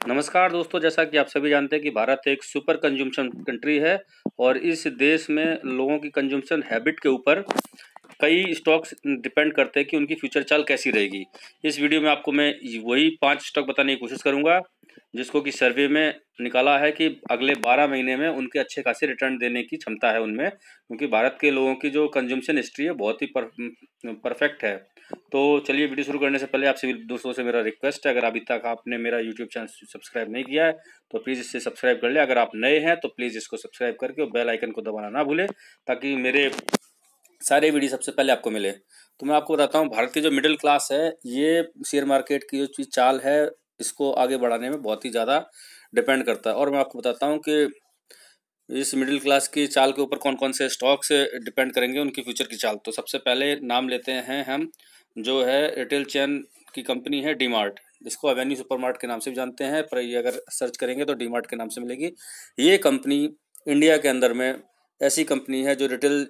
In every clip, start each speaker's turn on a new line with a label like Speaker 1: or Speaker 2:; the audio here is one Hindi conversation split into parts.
Speaker 1: नमस्कार दोस्तों, जैसा कि आप सभी जानते हैं कि भारत एक सुपर कंजम्पशन कंट्री है और इस देश में लोगों की कंजम्पशन हैबिट के ऊपर कई स्टॉक्स डिपेंड करते हैं कि उनकी फ्यूचर चाल कैसी रहेगी। इस वीडियो में आपको मैं वही 5 स्टॉक बताने की कोशिश करूंगा जिसको कि सर्वे में निकाला है कि अगले 12 महीने में उनके अच्छे खासे रिटर्न देने की क्षमता है उनमें, क्योंकि भारत के लोगों की जो कंजम्पशन हिस्ट्री है बहुत ही परफेक्ट है। तो चलिए, वीडियो शुरू करने से पहले आप सभी दोस्तों से मेरा रिक्वेस्ट है, अगर अभी तक आपने मेरा यूट्यूब चैनल सब्सक्राइब नहीं किया है तो प्लीज़ इसे सब्सक्राइब कर ले। अगर आप नए हैं तो प्लीज़ इसको सब्सक्राइब करके और बेल आइकन को दबाना ना भूलें ताकि मेरे सारे वीडियो सबसे पहले आपको मिले। तो मैं आपको बताता हूँ, भारत की जो मिडिल क्लास है ये शेयर मार्केट की जो चीज़ चाल है इसको आगे बढ़ाने में बहुत ही ज़्यादा डिपेंड करता है। और मैं आपको बताता हूँ कि इस मिडिल क्लास की चाल के ऊपर कौन कौन से स्टॉक्स डिपेंड करेंगे उनकी फ्यूचर की चाल। तो सबसे पहले नाम लेते हैं हम, जो है रिटेल चेन की कंपनी है डी मार्ट। इसको एवेन्यू सुपरमार्ट के नाम से भी जानते हैं, पर ये अगर सर्च करेंगे तो डी मार्ट के नाम से मिलेगी। ये कंपनी इंडिया के अंदर में ऐसी कंपनी है जो रिटेल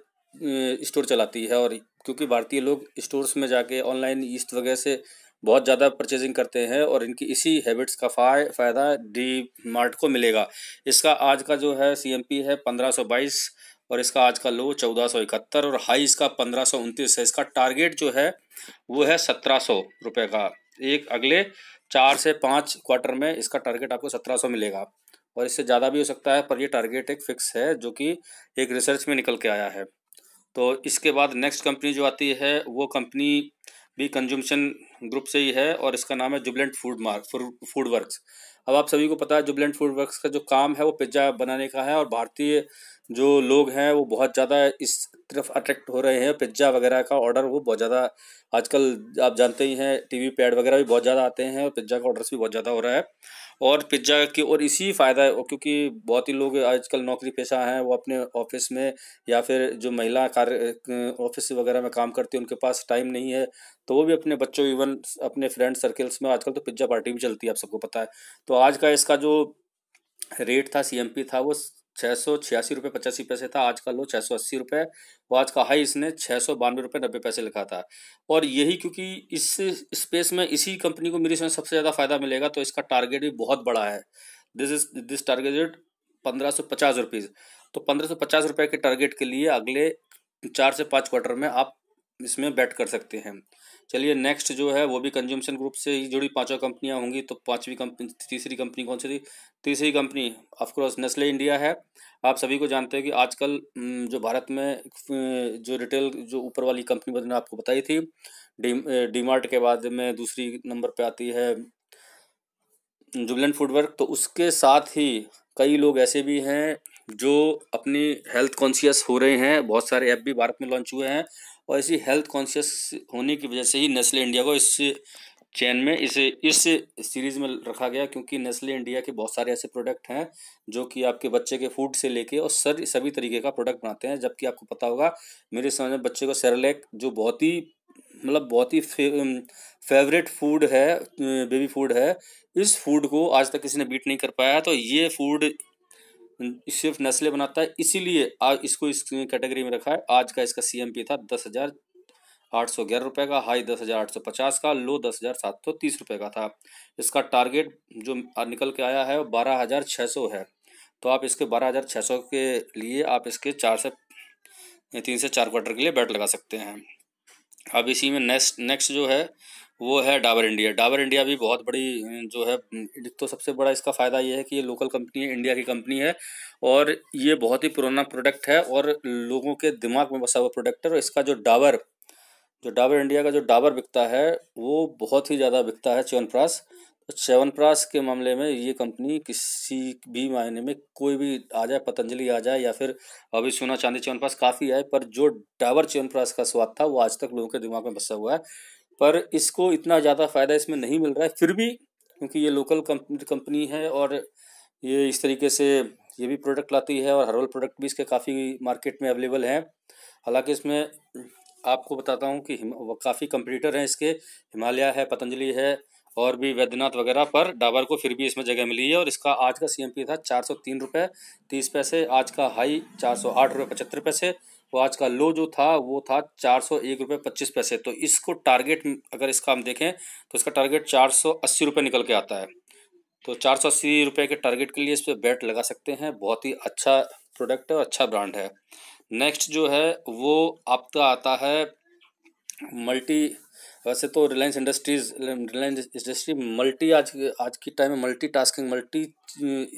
Speaker 1: स्टोर चलाती है, और क्योंकि भारतीय लोग स्टोर्स में जाके ऑनलाइन ईस्ट वगैरह से बहुत ज़्यादा परचेजिंग करते हैं और इनकी इसी हैबिट्स का फ़ायदा डी मार्ट को मिलेगा। इसका आज का जो है सीएमपी है 1522 और इसका आज का लो 1471 और हाई इसका 1529 है। इसका टारगेट जो है वो है 1700 रुपये का। एक अगले 4 से 5 क्वार्टर में इसका टारगेट आपको 1700 मिलेगा और इससे ज़्यादा भी हो सकता है, पर ये टारगेट एक फिक्स है जो कि एक रिसर्च में निकल के आया है। तो इसके बाद नेक्स्ट कंपनी जो आती है वो कंपनी भी कंज्यूमशन ग्रुप से ही है और इसका नाम है जुबिलेंट फूड वर्क्स। अब आप सभी को पता है जुबिलेंट फूड वर्क्स का जो काम है वो पिज्ज़ा बनाने का है, और भारतीय जो लोग हैं वो बहुत ज़्यादा इस तरफ अट्रैक्ट हो रहे हैं। पिज्ज़ा वगैरह का ऑर्डर वो बहुत ज़्यादा आजकल आप जानते ही हैं, टीवी पे ऐड वगैरह भी बहुत ज़्यादा आते हैं और पिज्ज़ा का ऑर्डर्स भी बहुत ज़्यादा हो रहा है। और पिज्ज़ा की और इसी फ़ायदा है क्योंकि बहुत ही लोग आजकल नौकरी पेशा हैं, वो अपने ऑफिस में या फिर जो महिला कार्य ऑफिस वगैरह में काम करती है उनके पास टाइम नहीं है, तो वो भी अपने बच्चों इवन अपने फ्रेंड सर्कल्स में आजकल तो पिज्ज़ा पार्टी भी चलती है, आप सबको पता है। तो आज का इसका जो रेट था सीएमपी था वो 686 रुपये 85 पैसे था। आज का लो 680 रुपये और आज का हाई इसने 692 रुपये 90 पैसे लिखा था। और यही क्योंकि इस स्पेस में इसी कंपनी को मेरी इसमें सबसे ज़्यादा फायदा मिलेगा, तो इसका टारगेट भी बहुत बड़ा है। This target 1550 rupees. तो 1550 रुपये के टारगेट के लिए अगले 4 से 5 क्वार्टर में आप इसमें बेट कर सकते हैं। चलिए, नेक्स्ट जो है वो भी कंज्यूमशन ग्रुप से ही जुड़ी 5 कंपनियां होंगी। तो तीसरी कंपनी कौन सी थी? तीसरी कंपनी ऑफकोर्स नेस्ले इंडिया है। आप सभी को जानते हैं कि आजकल जो भारत में जो रिटेल जो ऊपर वाली कंपनी मैंने आपको बताई थी डी मार्ट के बाद में दूसरी नंबर पे आती है जुबिलेंट फूडवर्क। तो उसके साथ ही कई लोग ऐसे भी हैं जो अपनी हेल्थ कॉन्शियस हो रहे हैं। बहुत सारे ऐप भी भारत में लॉन्च हुए हैं और इसी हेल्थ कॉन्शियस होने की वजह से ही नेस्ले इंडिया को इस चेन में इस सीरीज़ में रखा गया, क्योंकि नेस्ले इंडिया के बहुत सारे ऐसे प्रोडक्ट हैं जो कि आपके बच्चे के फूड से लेके और सभी तरीके का प्रोडक्ट बनाते हैं। जबकि आपको पता होगा, मेरे समझ में बच्चे को सेरेलैक जो बहुत ही बहुत ही फेवरेट फूड है, बेबी फूड है, इस फूड को आज तक किसी ने बीट नहीं कर पाया। तो ये फूड सिर्फ नेस्ले बनाता है, इसीलिए आज इसको इस कैटेगरी में रखा है। आज का इसका सीएमपी था 10,811 रुपये का, हाई 10,850 का, लो 10,730 रुपये का था। इसका टारगेट जो निकल के आया है वो 12,600 है। तो आप इसके 12,600 के लिए आप इसके 3 से 4 क्वार्टर के लिए बैट लगा सकते हैं। अब इसी में नेक्स्ट जो है वो है डाबर इंडिया। डाबर इंडिया भी बहुत बड़ी जो है, एक तो सबसे बड़ा इसका फ़ायदा ये है कि ये लोकल कंपनी है, इंडिया की कंपनी है और ये बहुत ही पुराना प्रोडक्ट है और लोगों के दिमाग में बसा हुआ प्रोडक्ट है। और इसका जो डाबर इंडिया का जो डाबर बिकता है वो बहुत ही ज़्यादा बिकता है च्यवनप्राश। तो च्यवनप्राश के मामले में ये कंपनी किसी भी मायने में कोई भी आ जाए, पतंजलि आ जाए या फिर अभी सोना चांदी च्यवनप्राश काफ़ी आए, पर जो डाबर च्यवनप्राश का स्वाद था वो आज तक लोगों के दिमाग में बसा हुआ है। पर इसको इतना ज़्यादा फ़ायदा इसमें नहीं मिल रहा है, फिर भी क्योंकि ये लोकल कंपनी है और ये इस तरीके से ये भी प्रोडक्ट लाती है और हर्बल प्रोडक्ट भी इसके काफ़ी मार्केट में अवेलेबल हैं। हालांकि इसमें आपको बताता हूँ कि काफ़ी कंपटीटर हैं इसके, हिमालय है, पतंजलि है और भी वैद्यनाथ वगैरह, पर डाबर को फिर भी इसमें जगह मिली है। और इसका आज का सीएमपी था 403 रुपये 30 पैसे, आज का हाई 408 रुपये 75 पैसे, वो आज का लो जो था वो था 401 रुपये 25 पैसे। तो इसको टारगेट अगर इसका हम देखें तो इसका टारगेट 480 रुपये निकल के आता है। तो 480 रुपये के टारगेट के लिए इस पर बेट लगा सकते हैं। बहुत ही अच्छा प्रोडक्ट है और अच्छा ब्रांड है। नेक्स्ट जो है वो आपका आता है मल्टी। वैसे तो रिलायंस इंडस्ट्री मल्टी आज की टाइम में मल्टी टास्किंग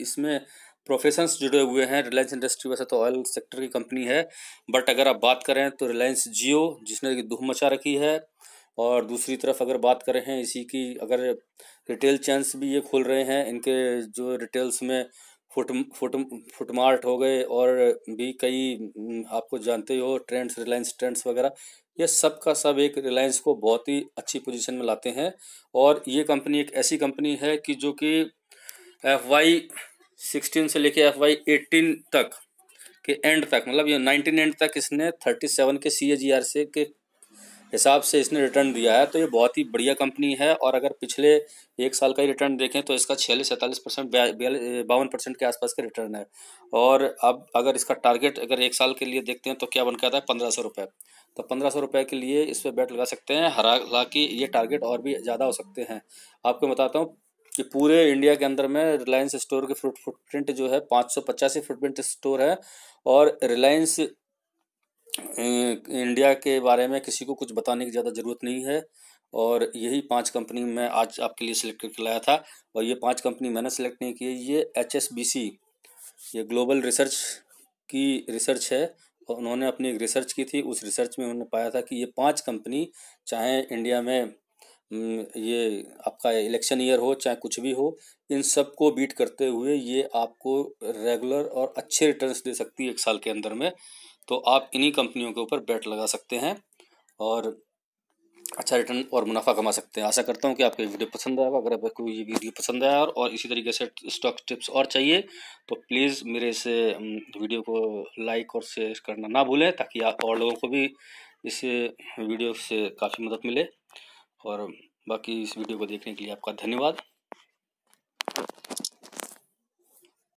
Speaker 1: इसमें प्रोफेशंस जुड़े हुए हैं। रिलायंस इंडस्ट्री वैसे तो ऑयल सेक्टर की कंपनी है, बट अगर आप बात करें तो रिलायंस जियो जिसने धूम मचा रखी है, और दूसरी तरफ अगर बात करें हैं इसी की, अगर रिटेल चेन्स भी ये खोल रहे हैं, इनके जो रिटेल्स में फुटमार्ट हो गए और भी कई आपको जानते हो ट्रेंड्स, रिलायंस ट्रेंड्स वगैरह, ये सब का सब एक रिलायंस को बहुत ही अच्छी पोजीशन में लाते हैं। और ये कंपनी एक ऐसी कंपनी है कि जो कि FY16 से लेके FY18 तक के एंड तक, मतलब ये 19 एंड तक इसने 37 के CAGR से के हिसाब से इसने रिटर्न दिया है। तो ये बहुत ही बढ़िया कंपनी है। और अगर पिछले एक साल का ही रिटर्न देखें तो इसका 46-47%, 52% के आसपास का रिटर्न है। और अब अगर इसका टारगेट अगर एक साल के लिए देखते हैं तो क्या बन के आता है, 1500 रुपये। तो 1500 रुपये के लिए इस पर बेट लगा सकते हैं। हालांकि ये टारगेट और भी ज़्यादा हो सकते हैं। आपको बताता हूँ कि पूरे इंडिया के अंदर में रिलायंस स्टोर के फुटप्रिंट जो है 585 फुटप्रिंट स्टोर है। और रिलायंस इंडिया के बारे में किसी को कुछ बताने की ज़्यादा ज़रूरत नहीं है। और यही 5 कंपनी मैं आज आपके लिए सिलेक्ट करके लाया था। और ये 5 कंपनी मैंने सेलेक्ट नहीं की है, ये HSBC, ये ग्लोबल रिसर्च की रिसर्च है। और उन्होंने अपनी एक रिसर्च की थी, उस रिसर्च में उन्होंने पाया था कि ये 5 कंपनी, चाहे इंडिया में ये आपका इलेक्शन ईयर हो चाहे कुछ भी हो, इन सब को बीट करते हुए ये आपको रेगुलर और अच्छे रिटर्न्स दे सकती है एक साल के अंदर में। तो आप इन्हीं कंपनियों के ऊपर बेट लगा सकते हैं और अच्छा रिटर्न और मुनाफा कमा सकते हैं। आशा करता हूँ कि आपको ये वीडियो पसंद आएगा। अगर आपको ये वीडियो पसंद आया और इसी तरीके से स्टॉक टिप्स और चाहिए तो प्लीज़ मेरे इस वीडियो को लाइक और शेयर करना ना भूलें, ताकि आप और लोगों को भी इस वीडियो से काफ़ी मदद मिले। और बाकी इस वीडियो को देखने के लिए आपका धन्यवाद।